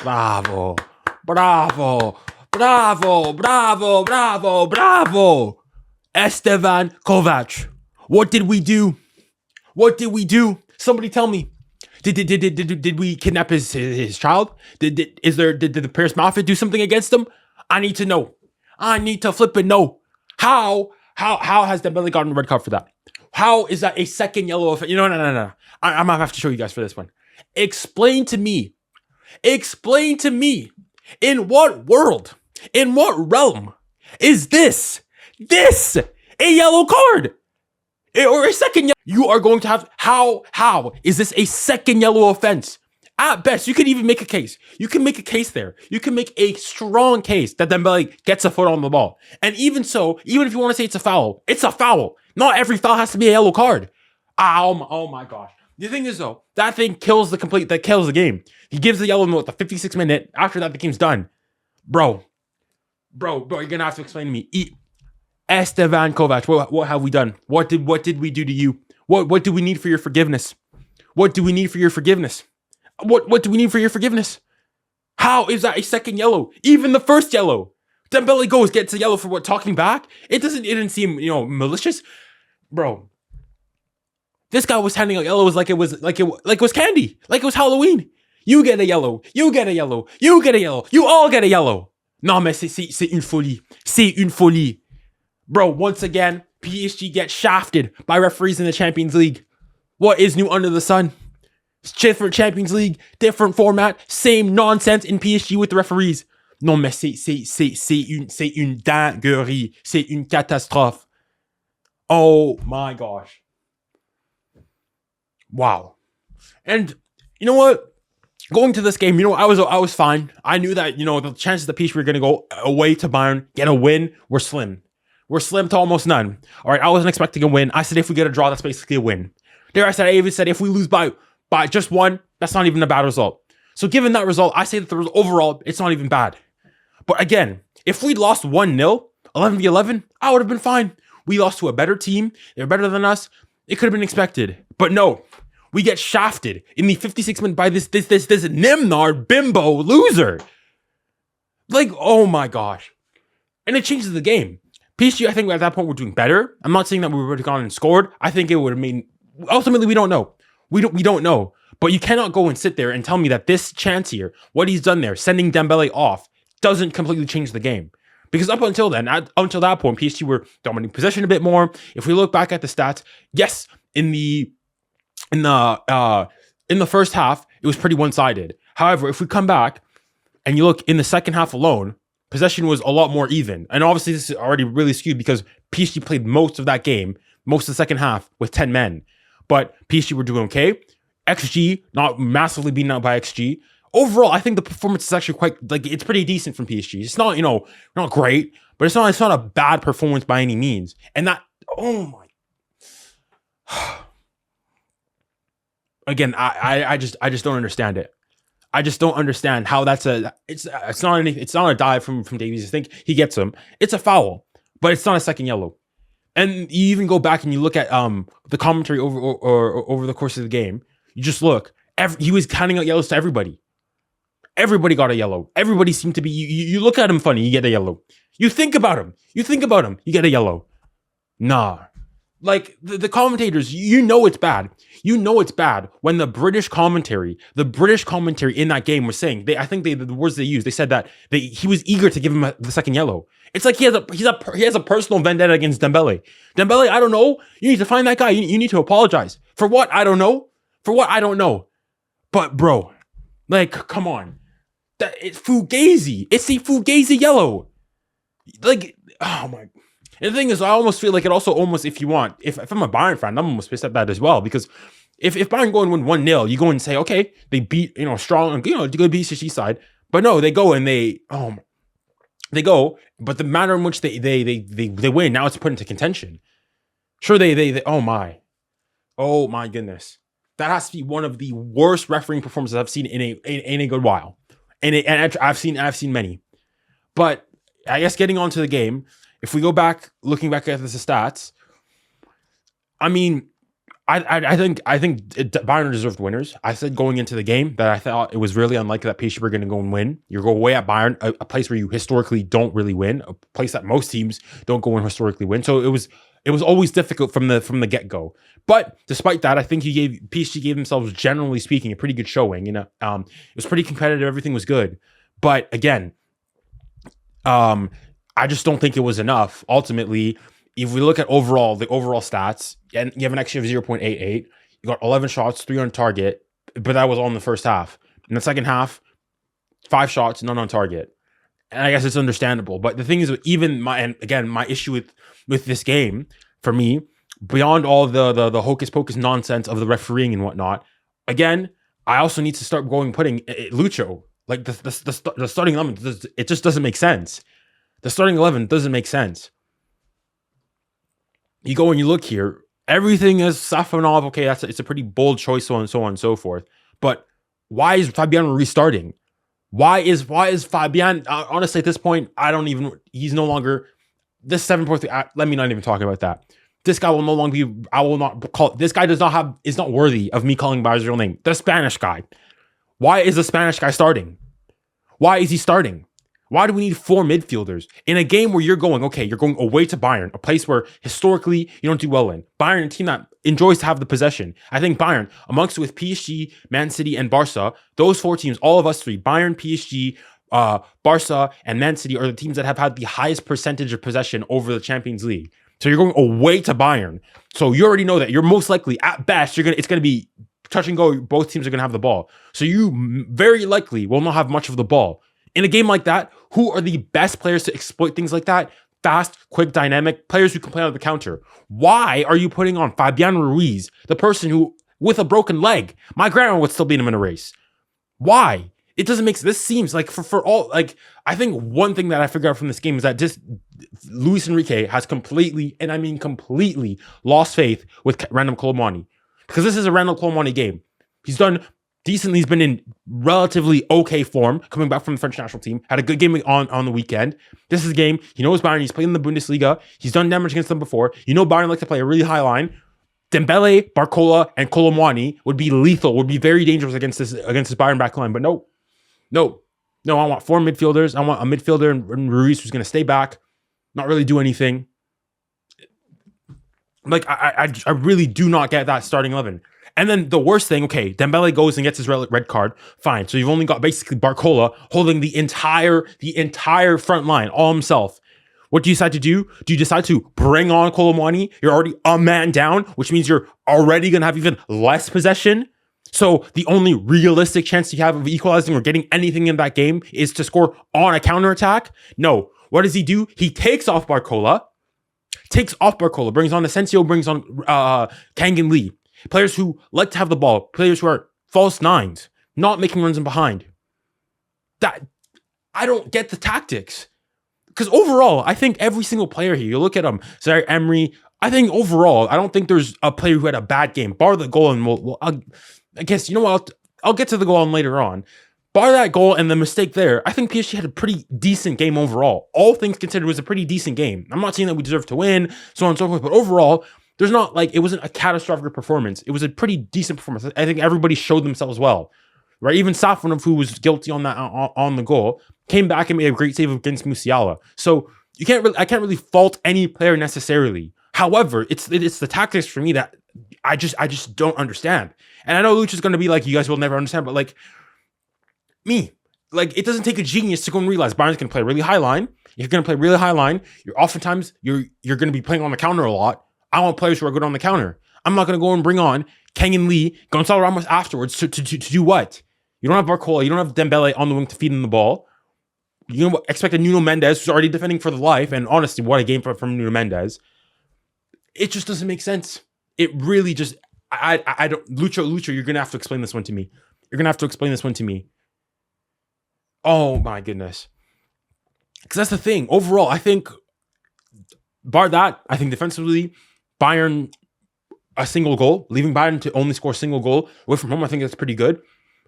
Bravo. Bravo. Bravo. Bravo. Bravo. Bravo. 𝙎𝙊𝘾𝙼𝘆. What did we do? What did we do? Somebody tell me. Did we kidnap his child? Did the Paris Mafia do something against him? I need to know. I need to flip and know. How has Dembele gotten a red card for that? How is that a second yellow offense? You know, no. I'm gonna have to show you guys for this one. Explain to me, in what world, in what realm is this a yellow card? Or a second yellow? You are going to have, how is this a second yellow offense? At best, you could even make a case. You can make a case there. You can make a strong case that Dembele gets a foot on the ball. And even so, even if you want to say it's a foul, it's a foul. Not every foul has to be a yellow card. Oh my gosh. The thing is though, that thing kills the game. He gives the yellow note at the 56th minute. After that, the game's done. Bro, you're gonna have to explain to me. 𝙎𝙊𝘾𝙼𝘆, what have we done? What did we do to you? What do we need for your forgiveness? What do we need for your forgiveness? What do we need for your forgiveness? How is that a second yellow? Even the first yellow. Dembele gets a yellow for what, talking back? It didn't seem, malicious. Bro. This guy was handing out yellows like it was candy. Like it was Halloween. You get a yellow. You get a yellow. You get a yellow. You all get a yellow. Non, mais c'est une folie. C'est une folie. Bro, once again, PSG gets shafted by referees in the Champions League. What is new under the sun? Different Champions League, different format, same nonsense in PSG with the referees. Non, mais c'est une dinguerie. C'est une catastrophe. Oh my gosh. Wow. And you know what? Going to this game, I was fine. I knew that, the chances that PSG were going to go away to Bayern, get a win, were slim. We're slim to almost none. All right, I wasn't expecting a win. I said if we get a draw, that's basically a win. I even said if we lose by just one, that's not even a bad result. So given that result, I say that overall, it's not even bad. But again, if we'd lost 1-0, 11-11, I would have been fine. We lost to a better team. They're better than us. It could have been expected. But no, we get shafted in the 56th minute by this 𝙎𝙊𝘾𝙼𝘆 bimbo loser. Like, oh my gosh. And it changes the game. PSG, I think at that point we're doing better. I'm not saying that we would have gone and scored. I think it would have mean, ultimately we don't know. We don't know. But you cannot go and sit there and tell me that this chance here, what he's done there, sending Dembele off, doesn't completely change the game. Because up until then, until that point, PSG were dominating possession a bit more. If we look back at the stats, yes, in the first half, it was pretty one-sided. However, if we come back and you look in the second half alone, possession was a lot more even. And obviously this is already really skewed because PSG played most of that game, most of the second half with 10 men. But PSG were doing okay. XG, not massively beaten out by XG. Overall, I think the performance is actually it's pretty decent from PSG. It's not, not great, but it's not a bad performance by any means. And that, oh my. Again, I just don't understand it. I just don't understand how that's it's not a dive from Davies. I think he gets him. It's a foul, but it's not a second yellow. And you even go back and you look at the commentary over the course of the game. You just look. He was handing out yellows to everybody. Everybody got a yellow. Everybody seemed to be. You look at him funny, you get a yellow. You think about him, you get a yellow. Nah. Like the commentators, it's bad. It's bad when the British commentary in that game was saying, the words they used, they said that he was eager to give him the second yellow. It's like he has a personal vendetta against Dembele. Dembele, I don't know. You need to find that guy. You need to apologize. For what? I don't know. But bro, like, come on. It's Fugazi. It's a Fugazi yellow. Like, oh my. And the thing is, I almost feel like it also almost, if I'm a Bayern fan, I'm almost pissed at that as well. Because if Bayern go and win 1-0, you go and say, okay, they beat, strong, good PSG side. But no, they go and but the manner in which they win, now it's put into contention. Sure, oh my goodness. That has to be one of the worst refereeing performances I've seen in a good while. And I've seen many. But I guess getting on to the game, if we go back, looking back at the stats, I mean, Bayern deserved winners. I said going into the game that I thought it was really unlikely that PSG were going to go and win. You go away at Bayern, a place where you historically don't really win, a place that most teams don't go and historically win. So it was always difficult from the get go. But despite that, I think PSG gave themselves, generally speaking, a pretty good showing. It was pretty competitive. Everything was good. But again, I just don't think it was enough. Ultimately, if we look at the overall stats, and you have an XG of 0.88, you got 11 shots, 3 on target, but that was all in the first half. In the second half, 5 shots, none on target. And I guess it's understandable. But the thing is, my issue with this game, for me, beyond all the hocus pocus nonsense of the refereeing and whatnot, again, I also need to start putting Lucho. Like the starting 11, it just doesn't make sense. The starting 11 doesn't make sense. You go and you look here, everything is Safonov. Okay, it's a pretty bold choice, so on and so forth. But why is Fabian restarting? Why is Fabian? Honestly, at this point, he's no longer this 7.3. Let me not even talk about that. This guy will no longer be. I will not call. This guy is not worthy of me calling by his real name. The Spanish guy. Why is the Spanish guy starting? Why is he starting? Why do we need 4 midfielders in a game where you're going away to Bayern, a place where historically you don't do well in. Bayern, a team that enjoys to have the possession. I think Bayern, amongst with PSG, Man City, and Barca, those 4 teams, all of us 3, Bayern, PSG, Barca, and Man City are the teams that have had the highest percentage of possession over the Champions League. So you're going away to Bayern. So you already know that you're most likely, at best, it's going to be touch and go. Both teams are going to have the ball. So you very likely will not have much of the ball. In a game like that, who are the best players to exploit things like that? Fast, quick, dynamic players who can play on the counter. Why are you putting on Fabian Ruiz, the person who, with a broken leg, my grandma would still beat him in a race? Why? It doesn't make sense. This seems like for all, like, I think one thing that I figured out from this game is that just Luis Enrique has completely, and I mean completely, lost faith with 𝙀𝙀 𝘋𝙀. Because this is a 𝙀𝙀 𝘋𝙀 game. He's done decently. He's been in relatively okay form coming back from the French national team. Had a good game on the weekend. This is a game. He knows Bayern. He's played in the Bundesliga. He's done damage against them before. You know Bayern like to play a really high line. Dembele, Barcola, and 𝘋𝙀 would be lethal, would be very dangerous against this Bayern back line. But no. I want 4 midfielders. I want a midfielder and Ruiz who's going to stay back, not really do anything. Like, I really do not get that starting 11. And then the worst thing, okay, Dembele goes and gets his red card. Fine. So you've only got basically Barcola holding the entire front line all himself. What do you decide to do? Do you decide to bring on 𝘋𝙀? You're already a man down, which means you're already going to have even less possession. So the only realistic chance you have of equalizing or getting anything in that game is to score on a counterattack. No. What does he do? He takes off Barcola, brings on Asensio, brings on Kang Lee. Players who like to have the ball, players who are false nines, not making runs in behind. That I don't get the tactics. Because overall, I think every single player here, you look at them, Zaire Emery, I think overall, I don't think there's a player who had a bad game. Bar the goal, and I guess, you know what, I'll get to the goal later on. Bar that goal and the mistake there, I think PSG had a pretty decent game overall. All things considered, it was a pretty decent game. I'm not saying that we deserve to win, so on and so forth, but overall, there's not like, it wasn't a catastrophic performance. It was a pretty decent performance. I think everybody showed themselves well, right? Even Safonov, who was guilty on that on the goal, came back and made a great save against Musiala. So I can't really fault any player necessarily. However, it's the tactics for me that I just don't understand. And I know Lucha's going to be like, you guys will never understand, but like me, like it doesn't take a genius to go and realize Bayern's going to play a really high line. If you're going to play really high line, you're oftentimes you're going to be playing on the counter a lot. I want players who are good on the counter. I'm not going to go and bring on Kang Lee, Gonzalo Ramos afterwards to do what? You don't have Barcola, you don't have Dembele on the wing to feed him the ball. You expect a Nuno Mendes who's already defending for the life, and honestly, what a game from Nuno Mendes. It just doesn't make sense. It really just, I don't, Lucho, you're going to have to explain this one to me. Oh my goodness. Because that's the thing. Overall, I think, bar that, I think defensively, Bayern, a single goal, leaving Bayern to only score a single goal away from home, I think that's pretty good,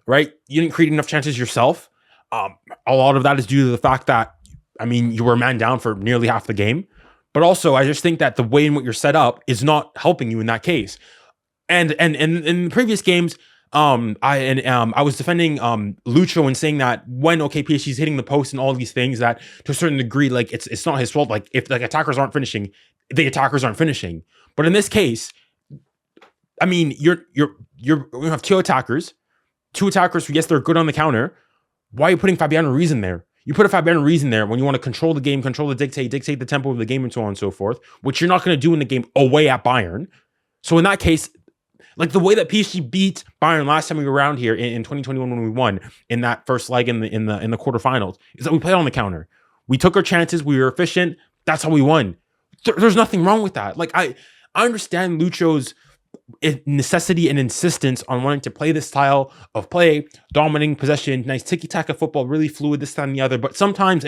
right? You didn't create enough chances yourself. A lot of that is due to the fact that, I mean, you were a man down for nearly half the game. But also, I just think that the way in which you're set up is not helping you in that case. And in previous games, I was defending Lucho and saying that when PSG is hitting the post and all these things, that to a certain degree, like it's not his fault. Like if like attackers aren't finishing, the attackers aren't finishing. But in this case, I mean, you have two attackers who, yes, they're good on the counter. Why are you putting Fabian Ruiz in there? You put a Fabian Ruiz in there when you want to control the game, control the dictate the tempo of the game, and so on and so forth, which you're not going to do in the game away at Bayern. So in that case, like the way that PSG beat Bayern last time we were around here in 2021 when we won in that first leg in the quarterfinals, is that we played on the counter. We took our chances. We were efficient. That's how we won. There's nothing wrong with that. Like I understand Lucho's necessity and insistence on wanting to play this style of play, dominating possession, nice tiki-taka football, really fluid, this, that, and the other. But sometimes,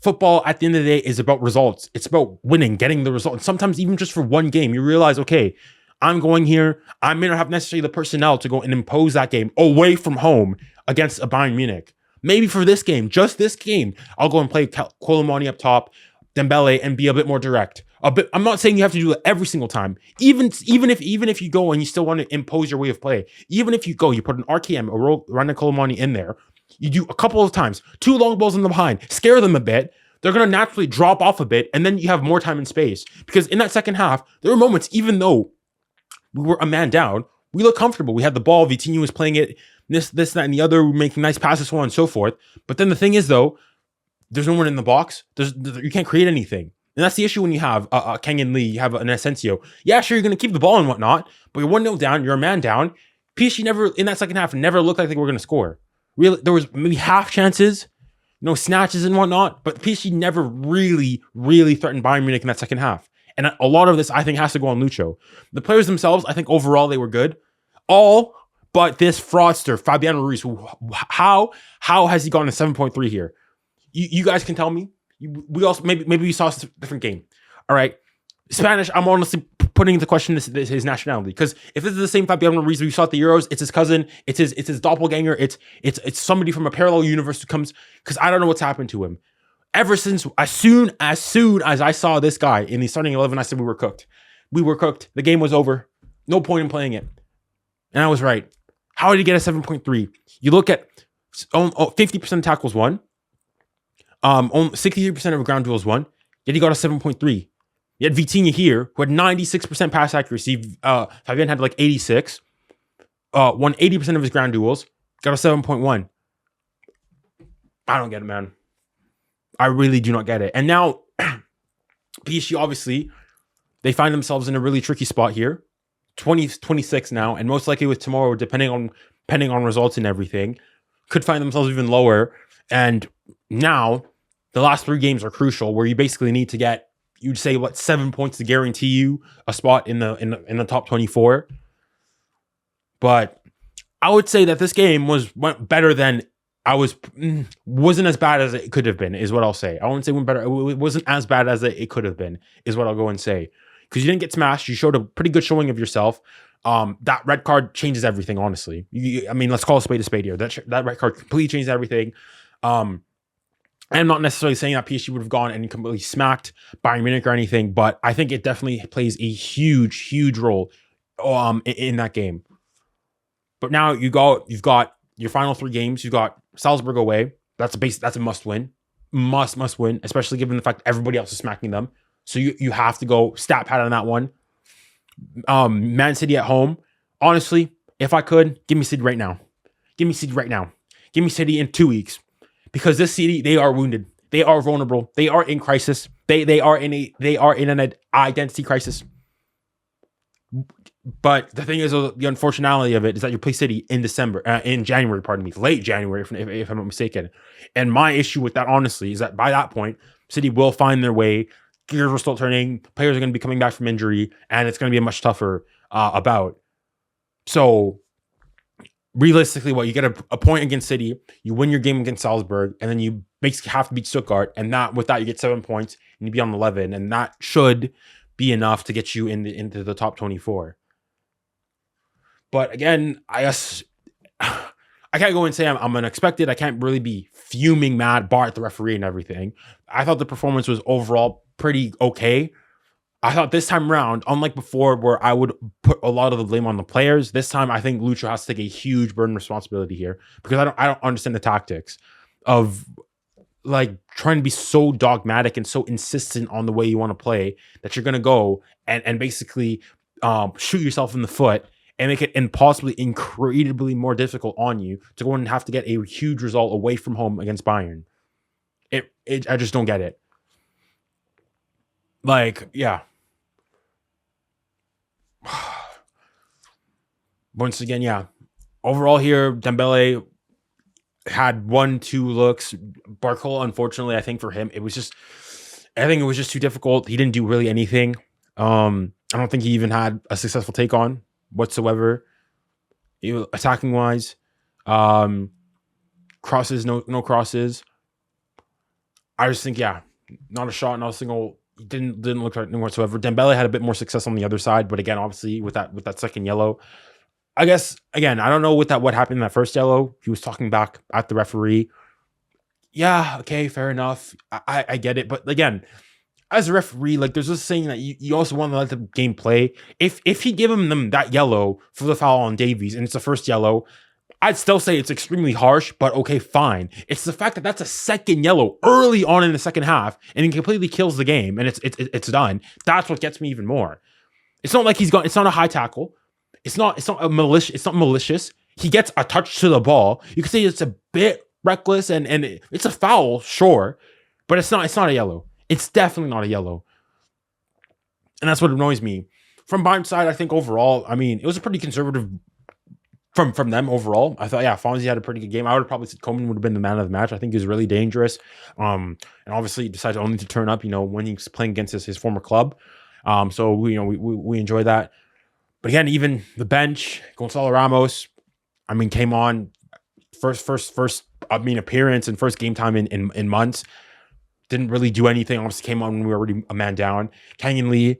football at the end of the day is about results. It's about winning, getting the result. And sometimes even just for one game, you realize, okay, I'm going here. I may not have necessarily the personnel to go and impose that game away from home against a Bayern Munich. Maybe for this game, just this game, I'll go and play 𝙀𝙀𝘿𝘾𝘼𝙎𝙞 up top, Dembele, and be a bit more direct. I'm not saying you have to do it every single time. Even if you go and you still want to impose your way of play, even if you go, you put an RKM, Rana Colomani in there, you do a couple of times, 2 long balls in the behind, scare them a bit, they're going to naturally drop off a bit, and then you have more time and space. Because in that second half, there were moments, even though we were a man down, we looked comfortable. We had the ball, Vitinho was playing it, this, that, and the other, making nice passes, so on and so forth. But then the thing is, though, there's no one in the box. You can't create anything. And that's the issue when you have Kang and Lee, you have an Asensio. Yeah, sure, you're going to keep the ball and whatnot, but you're 1-0 down, you're a man down. PSG never, in that second half, never looked like they were going to score. Really, there was maybe half chances, snatches and whatnot, but PSG never really threatened Bayern Munich in that second half. And a lot of this, I think, has to go on Lucho. The players themselves, I think overall they were good. All but this fraudster, Fabian Ruiz, who, how has he gone to 7.3 here? You guys can tell me. We also maybe we saw a different game. All right, Spanish. I'm honestly putting into question his nationality, because if this is the same Fabian Ruiz we saw at the Euros, it's his cousin, it's his doppelganger, it's somebody from a parallel universe who comes. Because I don't know what's happened to him. Ever since as soon as I saw this guy in the starting 11, I said we were cooked. We were cooked. The game was over. No point in playing it. And I was right. How did he get a 7.3? You look at 50% of tackles won. 63% of ground duels won, yet he got a 7.3. You had Vitinha here, who had 96% pass accuracy. Fabian had like 86. Won 80% of his ground duels, got a 7.1. I don't get it, man. I really do not get it. And now, PSG, obviously, they find themselves in a really tricky spot here. 26 now, and most likely with tomorrow, depending on results and everything, could find themselves even lower. And now, the last 3 games are crucial, where you basically need to get, you'd say, 7 points to guarantee you a spot in the top 24. But I would say that this game went better than wasn't as bad as it could have been, is what I'll say. I wouldn't say went better. It wasn't as bad as it could have been, is what I'll go and say. Because you didn't get smashed. You showed a pretty good showing of yourself. That red card changes everything, honestly. I mean, let's call a spade here. That red card completely changes everything. I'm not necessarily saying that PSG would have gone and completely smacked Bayern Munich or anything, but I think it definitely plays a huge role in that game. But now you've got your final 3 games. You've got Salzburg away. That's a must win. Must win, especially given the fact everybody else is smacking them. So you have to go stat pad on that one. Man City at home. Honestly, if I could, give me City right now. Give me City right now. Give me City in 2 weeks. Because this City, they are wounded. They are vulnerable. They are in crisis. They are in an identity crisis. But the thing is, the unfortunality of it is that you play City in January, late January, if I'm not mistaken. And my issue with that, honestly, is that by that point, City will find their way. Gears will start turning. Players are going to be coming back from injury, and it's going to be a much tougher about. So, realistically, you get a point against City, you win your game against Salzburg, and then you basically have to beat Stuttgart, and with that you get 7 points, and you be on 11, and that should be enough to get you into the top 24. But again, I guess I can't go and say I'm unexpected. I can't really be fuming mad, bar at the referee and everything. I thought the performance was overall pretty okay. I thought this time around, unlike before where I would put a lot of the blame on the players, this time I think Lucho has to take a huge burden of responsibility here, because I don't understand the tactics of like trying to be so dogmatic and so insistent on the way you want to play that you're going to go and basically shoot yourself in the foot and make it impossibly, incredibly more difficult on you to go and have to get a huge result away from home against Bayern. I just don't get it. Like, yeah. Once again, yeah. Overall here, Dembele had 1-2 looks. 𝙬𝙾𝘼𝘶, unfortunately, I think for him, it was just too difficult. He didn't do really anything. I don't think he even had a successful take on whatsoever. Attacking wise, crosses, no crosses. I just think, yeah, not a shot, not a single. Didn't look like whatsoever. Dembele had a bit more success on the other side, but again, obviously with that second yellow, I guess again, I don't know what happened in that first yellow. He was talking back at the referee. Yeah, okay, fair enough. I get it, but again, as a referee, like there's this saying that you also want to let the game play. If he give them that yellow for the foul on Davies and it's the first yellow, I'd still say it's extremely harsh, but okay, fine. It's the fact that that's a second yellow early on in the second half and it completely kills the game and it's done. That's what gets me even more. It's not like it's not a high tackle. It's not malicious. He gets a touch to the ball. You could say it's a bit reckless and it's a foul, sure, but it's not a yellow. It's definitely not a yellow. And that's what annoys me. From Bayern's side, I think overall, I mean, it was a pretty conservative from them overall. I thought, yeah, Fonzie had a pretty good game. I would have probably said Koeman would have been the man of the match. I think he was really dangerous. And obviously he decided only to turn up, when he's playing against his former club. So we enjoy that. But again, even the bench, Gonçalo Ramos, I mean, came on first appearance and first game time in months. Didn't really do anything. Obviously came on when we were already a man down. 𝙀𝙖𝙖 Lee,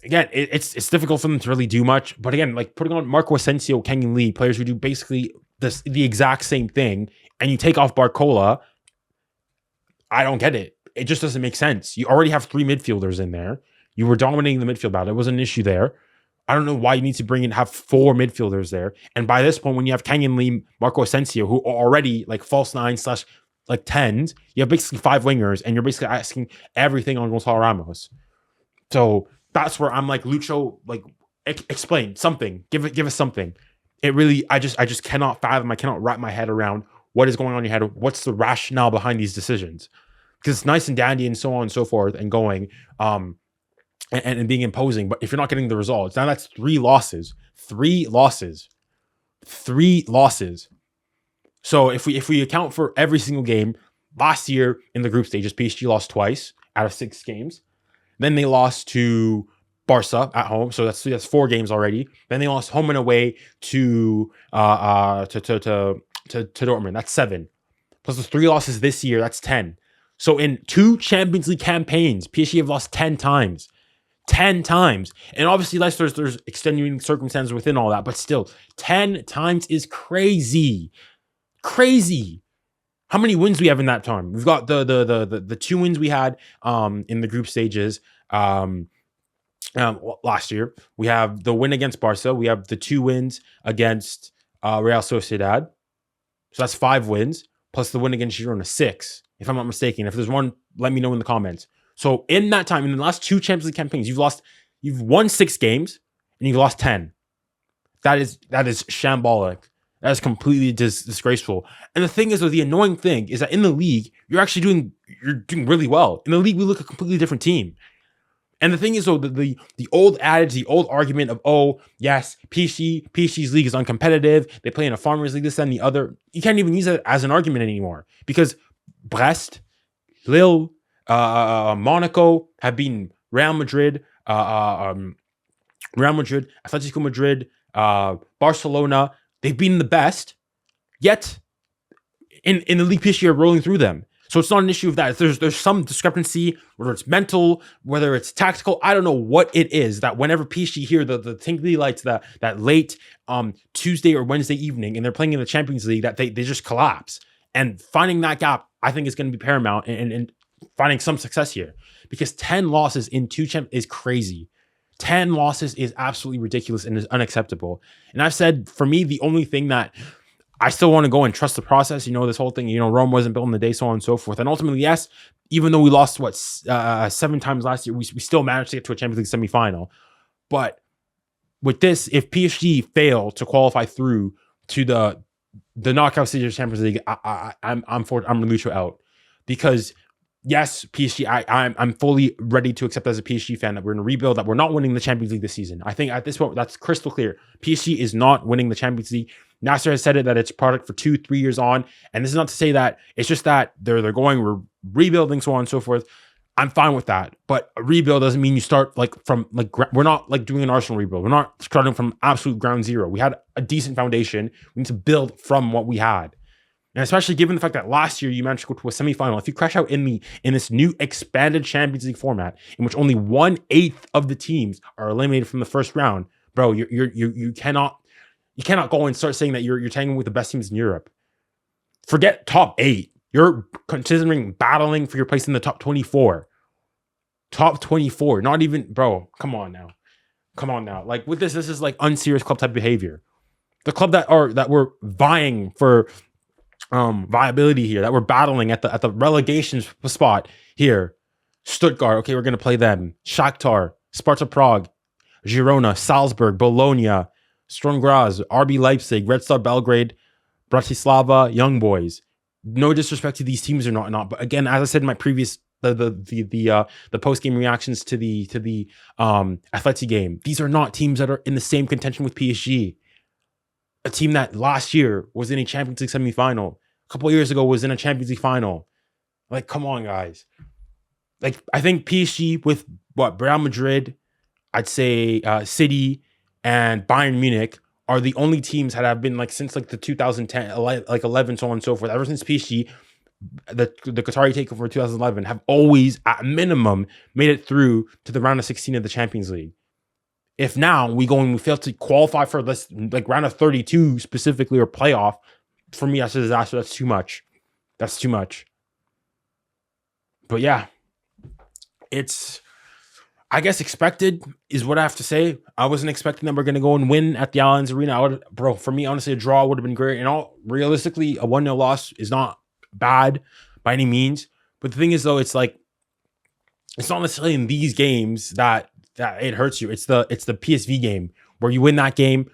again, it's difficult for them to really do much. But again, like putting on Marco Asensio, 𝙀𝙖𝙖 Lee, players who do basically the exact same thing, and you take off 𝙬𝙾𝘼𝘶, I don't get it. It just doesn't make sense. You already have 3 midfielders in there. You were dominating the midfield battle. It wasn't an issue there. I don't know why you need to have 4 midfielders there. And by this point, when you have 𝙀𝙖𝙖 Lee, Marco Asensio, who are already like false 9/10s, you have basically 5 wingers, and you're basically asking everything on Gonçalo Ramos. So that's where I'm like, Lucho, like, explain something. Give us something. It really, I just cannot fathom. I cannot wrap my head around what is going on in your head. What's the rationale behind these decisions? Because it's nice and dandy and so on and so forth and going, and being imposing. But if you're not getting the results, now that's 3 losses. 3 losses. 3 losses. So if we account for every single game, last year in the group stages, PSG lost twice out of 6 games. Then they lost to Barca at home, so that's 4 games already. Then they lost home and away to Dortmund. That's 7. Plus the 3 losses this year, that's 10. So in 2 Champions League campaigns, PSG have lost 10 times. 10 times. And obviously, there's extenuating circumstances within all that, but still, 10 times is crazy. Crazy. How many wins we have in that time? We've got the 2 wins we had in the group stages last year. We have the win against Barca. We have the 2 wins against Real Sociedad. So that's 5 wins, plus the win against Girona, 6, if I'm not mistaken. If there's one, let me know in the comments. So in that time, in the last 2 Champions League campaigns, you've won 6 games and you've lost 10. That is shambolic. That is completely disgraceful. And the thing is, though, the annoying thing is that in the league, you're doing really well. In the league, we look a completely different team. And the thing is, though, the old adage, the old argument of, oh, yes, PSG's league is uncompetitive. They play in a farmers league, this and the other. You can't even use it as an argument anymore because Brest, Lille, Monaco have beaten Real Madrid, Atletico Madrid, Barcelona. They've been the best, yet in the league PSG are rolling through them. So it's not an issue of that. There's some discrepancy, whether it's mental, whether it's tactical. I don't know what it is that whenever PSG hear the tingly lights that late Tuesday or Wednesday evening and they're playing in the Champions League, that they just collapse. And finding that gap, I think, is going to be paramount. And finding some success here, because 10 losses in two champ is crazy. 10 losses is absolutely ridiculous and is unacceptable. And I've said, for me, the only thing that I still want to go and trust the process, this whole thing, Rome wasn't built in the day, so on and so forth. And ultimately, yes, even though we lost 7 times last year, we still managed to get to a Champions League semifinal. But with this, if PSG fail to qualify through to the knockout stage of Champions League, I'm 𝙀𝙊𝘾𝘼𝙎𝙏 out, because yes, PSG, I'm fully ready to accept as a PSG fan that we're in a rebuild, that we're not winning the Champions League this season. I think at this point, that's crystal clear. PSG is not winning the Champions League. Nasser has said it, that it's a product for 2-3 years on. And this is not to say that, it's just that we're rebuilding, so on and so forth. I'm fine with that. But a rebuild doesn't mean you start we're not doing an Arsenal rebuild. We're not starting from absolute ground zero. We had a decent foundation. We need to build from what we had. And especially given the fact that last year you managed to go to a semifinal, if you crash out in this new expanded Champions League format, in which only 1/8 of the teams are eliminated from the first round, bro, you cannot go and start saying that you're tagging with the best teams in Europe. Forget top 8. You're considering battling for your place in the top 24. Top 24, not even, bro. Come on now. Like with this is like unserious club type behavior. The club that we're vying for viability here, that we're battling at the relegation spot here. Stuttgart, okay, we're gonna play them. Shakhtar, Sparta Prague, Girona, Salzburg, Bologna, Sturm Graz, RB Leipzig, Red Star Belgrade, Bratislava, Young Boys. No disrespect to these teams or not, but again, as I said in my previous the post game reactions to the 𝙀𝙊𝘾𝘼𝙎𝙏 game, these are not teams that are in the same contention with PSG. A team that last year was in a Champions League semifinal, a couple of years ago was in a Champions League final. Like, come on, guys. Like, I think PSG with Real Madrid, I'd say City and Bayern Munich are the only teams that have been since the 2010, 11, so on and so forth. Ever since PSG, the Qatari takeover 2011, have always at minimum made it through to the round of 16 of the Champions League. If now we fail to qualify for this round of 32 specifically, or playoff, for me that's a disaster. That's too much. That's too much. But yeah, it's, I guess, expected is what I have to say. I wasn't expecting that we're going to go and win at the Allianz Arena. For me, honestly, a draw would have been great. And realistically, a 1-0 loss is not bad by any means. But the thing is, though, it's not necessarily in these games that it hurts you. It's the PSV game where you win that game.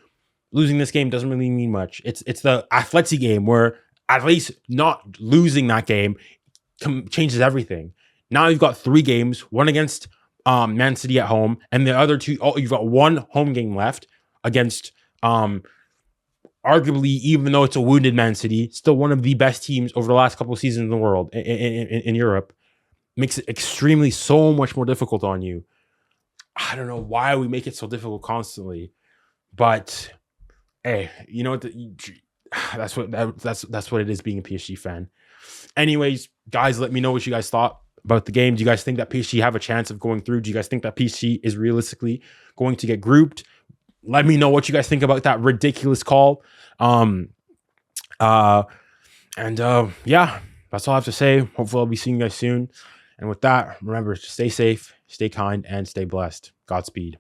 Losing this game doesn't really mean much. It's the 𝙀𝙊𝘾𝘼𝘼𝑖𝙎𝑎𝑑 game where at least not losing that game changes everything. Now you've got 3 games, one against Man City at home, and the other 2, you've got 1 home game left against arguably, even though it's a wounded Man City, still one of the best teams over the last couple of seasons in the world, in Europe. Makes it extremely so much more difficult on you. I don't know why we make it so difficult constantly, but hey, you know what? That's what it is being a PSG fan. Anyways, guys, let me know what you guys thought about the game. Do you guys think that PSG have a chance of going through? Do you guys think that PSG is realistically going to get grouped? Let me know what you guys think about that ridiculous call. Yeah, that's all I have to say. Hopefully I'll be seeing you guys soon. And with that, remember to stay safe, stay kind, and stay blessed. Godspeed.